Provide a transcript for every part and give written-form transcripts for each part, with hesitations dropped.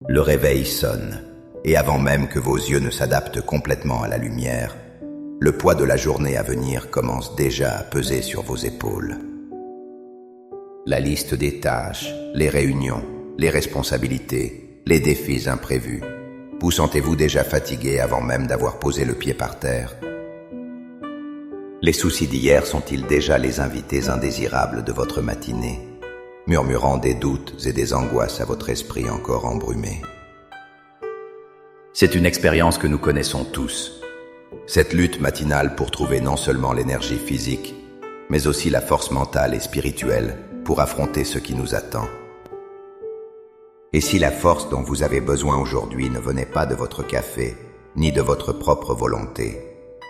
Le réveil sonne, et avant même que vos yeux ne s'adaptent complètement à la lumière, le poids de la journée à venir commence déjà à peser sur vos épaules. La liste des tâches, les réunions, les responsabilités, les défis imprévus. Vous sentez-vous déjà fatigué avant même d'avoir posé le pied par terre? Les soucis d'hier sont-ils déjà les invités indésirables de votre matinée, murmurant des doutes et des angoisses à votre esprit encore embrumé? C'est une expérience que nous connaissons tous. Cette lutte matinale pour trouver non seulement l'énergie physique, mais aussi la force mentale et spirituelle pour affronter ce qui nous attend. Et si la force dont vous avez besoin aujourd'hui ne venait pas de votre café, ni de votre propre volonté,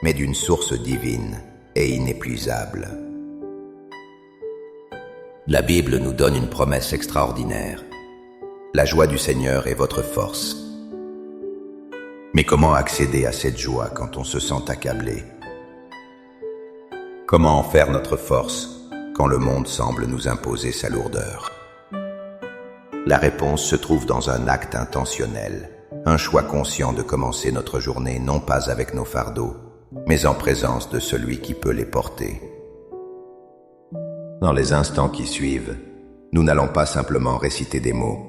mais d'une source divine et inépuisable? La Bible nous donne une promesse extraordinaire. La joie du Seigneur est votre force. Mais comment accéder à cette joie quand on se sent accablé? Comment en faire notre force quand le monde semble nous imposer sa lourdeur? La réponse se trouve dans un acte intentionnel, un choix conscient de commencer notre journée non pas avec nos fardeaux, mais en présence de celui qui peut les porter. Dans les instants qui suivent, nous n'allons pas simplement réciter des mots.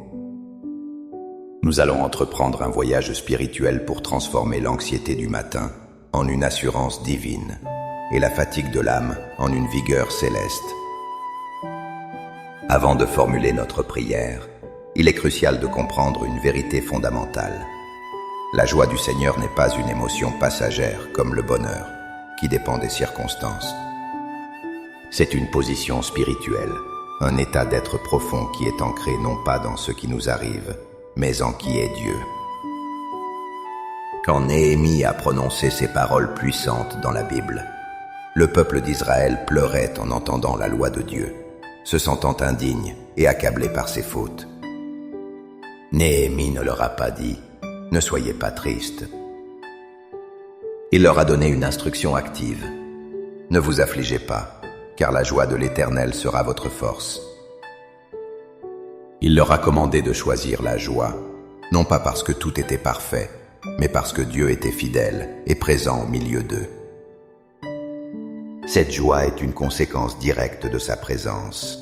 Nous allons entreprendre un voyage spirituel pour transformer l'anxiété du matin en une assurance divine et la fatigue de l'âme en une vigueur céleste. Avant de formuler notre prière, il est crucial de comprendre une vérité fondamentale. La joie du Seigneur n'est pas une émotion passagère comme le bonheur, qui dépend des circonstances. C'est une position spirituelle, un état d'être profond qui est ancré non pas dans ce qui nous arrive, mais en qui est Dieu. Quand Néhémie a prononcé ces paroles puissantes dans la Bible, le peuple d'Israël pleurait en entendant la loi de Dieu, se sentant indigne et accablé par ses fautes. Néhémie ne leur a pas dit « Ne soyez pas tristes ». Il leur a donné une instruction active. « Ne vous affligez pas, car la joie de l'Éternel sera votre force. » Il leur a commandé de choisir la joie, non pas parce que tout était parfait, mais parce que Dieu était fidèle et présent au milieu d'eux. Cette joie est une conséquence directe de sa présence.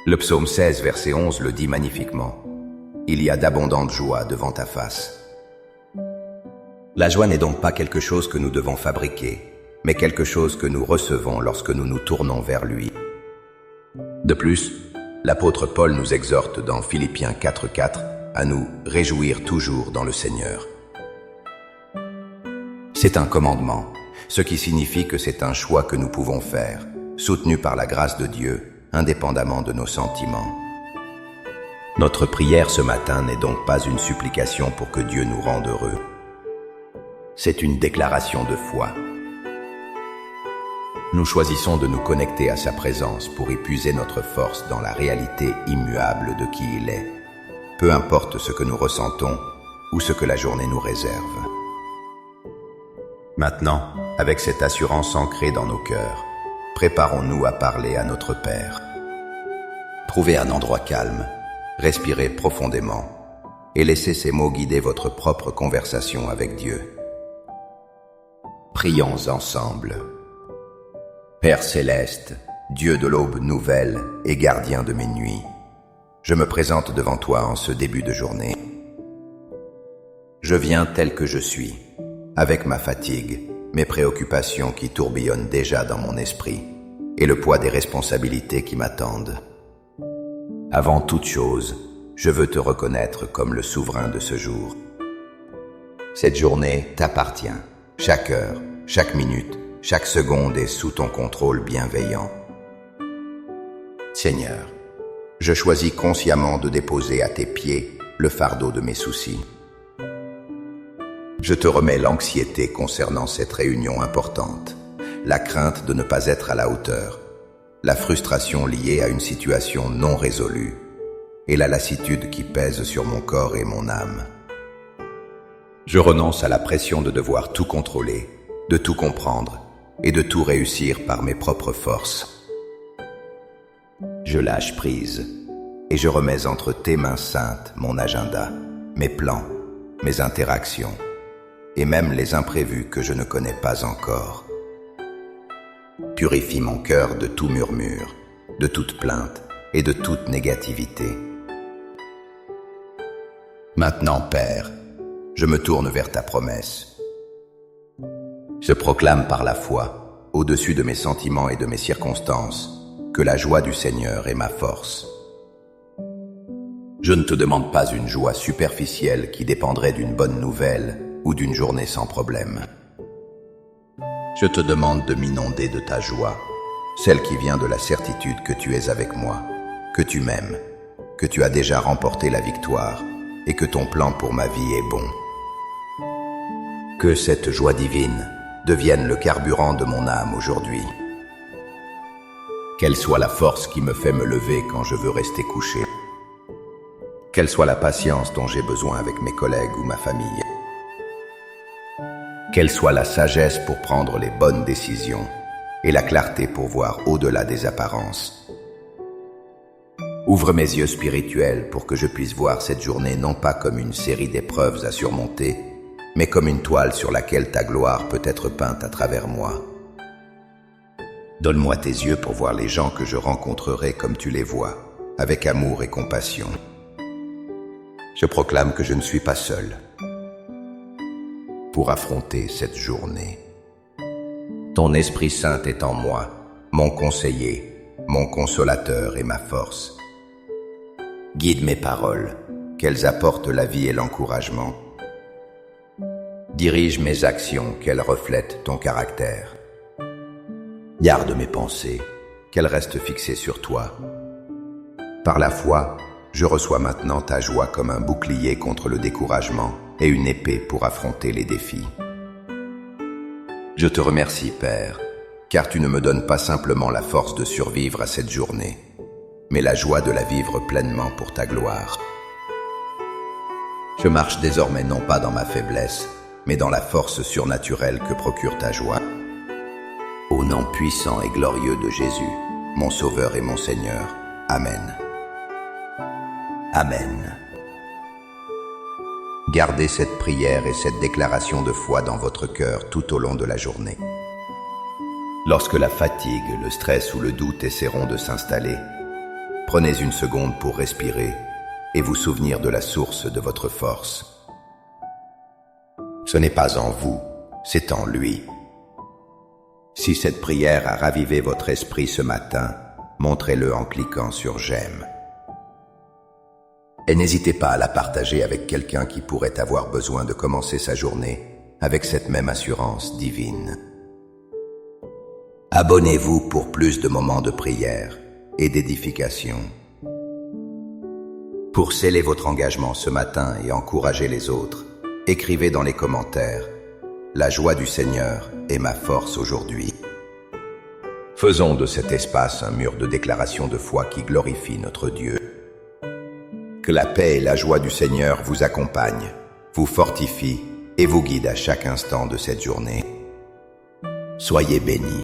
Le psaume 16, verset 11 le dit magnifiquement. « Il y a d'abondantes joies devant ta face. » La joie n'est donc pas quelque chose que nous devons fabriquer, mais quelque chose que nous recevons lorsque nous nous tournons vers lui. De plus, l'apôtre Paul nous exhorte dans Philippiens 4,4 à nous réjouir toujours dans le Seigneur. C'est un commandement, ce qui signifie que c'est un choix que nous pouvons faire, soutenu par la grâce de Dieu, indépendamment de nos sentiments. Notre prière ce matin n'est donc pas une supplication pour que Dieu nous rende heureux. C'est une déclaration de foi. Nous choisissons de nous connecter à sa présence pour y puiser notre force dans la réalité immuable de qui il est, peu importe ce que nous ressentons ou ce que la journée nous réserve. Maintenant, avec cette assurance ancrée dans nos cœurs, préparons-nous à parler à notre Père. Trouvez un endroit calme, respirez profondément et laissez ces mots guider votre propre conversation avec Dieu. Prions ensemble. Père céleste, Dieu de l'aube nouvelle et gardien de mes nuits, je me présente devant toi en ce début de journée. Je viens tel que je suis, avec ma fatigue, mes préoccupations qui tourbillonnent déjà dans mon esprit et le poids des responsabilités qui m'attendent. Avant toute chose, je veux te reconnaître comme le souverain de ce jour. Cette journée t'appartient. Chaque heure, chaque minute, chaque seconde est sous ton contrôle bienveillant. Seigneur, je choisis consciemment de déposer à tes pieds le fardeau de mes soucis. Je te remets l'anxiété concernant cette réunion importante, la crainte de ne pas être à la hauteur, la frustration liée à une situation non résolue et la lassitude qui pèse sur mon corps et mon âme. Je renonce à la pression de devoir tout contrôler, de tout comprendre et de tout réussir par mes propres forces. Je lâche prise et je remets entre tes mains saintes mon agenda, mes plans, mes interactions, et même les imprévus que je ne connais pas encore. Purifie mon cœur de tout murmure, de toute plainte et de toute négativité. Maintenant, Père, je me tourne vers ta promesse. Je proclame par la foi, au-dessus de mes sentiments et de mes circonstances, que la joie du Seigneur est ma force. Je ne te demande pas une joie superficielle qui dépendrait d'une bonne nouvelle ou d'une journée sans problème. Je te demande de m'inonder de ta joie, celle qui vient de la certitude que tu es avec moi, que tu m'aimes, que tu as déjà remporté la victoire et que ton plan pour ma vie est bon. Que cette joie divine devienne le carburant de mon âme aujourd'hui. Qu'elle soit la force qui me fait me lever quand je veux rester couché. Qu'elle soit la patience dont j'ai besoin avec mes collègues ou ma famille. Qu'elle soit la sagesse pour prendre les bonnes décisions et la clarté pour voir au-delà des apparences. Ouvre mes yeux spirituels pour que je puisse voir cette journée non pas comme une série d'épreuves à surmonter, mais comme une toile sur laquelle ta gloire peut être peinte à travers moi. Donne-moi tes yeux pour voir les gens que je rencontrerai comme tu les vois, avec amour et compassion. Je proclame que je ne suis pas seul pour affronter cette journée. Ton Esprit Saint est en moi, mon conseiller, mon consolateur et ma force. Guide mes paroles, qu'elles apportent la vie et l'encouragement. Dirige mes actions, qu'elles reflètent ton caractère. Garde mes pensées, qu'elles restent fixées sur toi. Par la foi, je reçois maintenant ta joie comme un bouclier contre le découragement et une épée pour affronter les défis. Je te remercie, Père, car tu ne me donnes pas simplement la force de survivre à cette journée, mais la joie de la vivre pleinement pour ta gloire. Je marche désormais non pas dans ma faiblesse, mais dans la force surnaturelle que procure ta joie. Au nom puissant et glorieux de Jésus, mon Sauveur et mon Seigneur. Amen. Amen. Gardez cette prière et cette déclaration de foi dans votre cœur tout au long de la journée. Lorsque la fatigue, le stress ou le doute essaieront de s'installer, prenez une seconde pour respirer et vous souvenir de la source de votre force. Ce n'est pas en vous, c'est en lui. Si cette prière a ravivé votre esprit ce matin, montrez-le en cliquant sur « J'aime ». Et n'hésitez pas à la partager avec quelqu'un qui pourrait avoir besoin de commencer sa journée avec cette même assurance divine. Abonnez-vous pour plus de moments de prière et d'édification. Pour sceller votre engagement ce matin et encourager les autres, écrivez dans les commentaires « La joie du Seigneur est ma force aujourd'hui ». Faisons de cet espace un mur de déclaration de foi qui glorifie notre Dieu. Que la paix et la joie du Seigneur vous accompagnent, vous fortifient et vous guident à chaque instant de cette journée. Soyez bénis.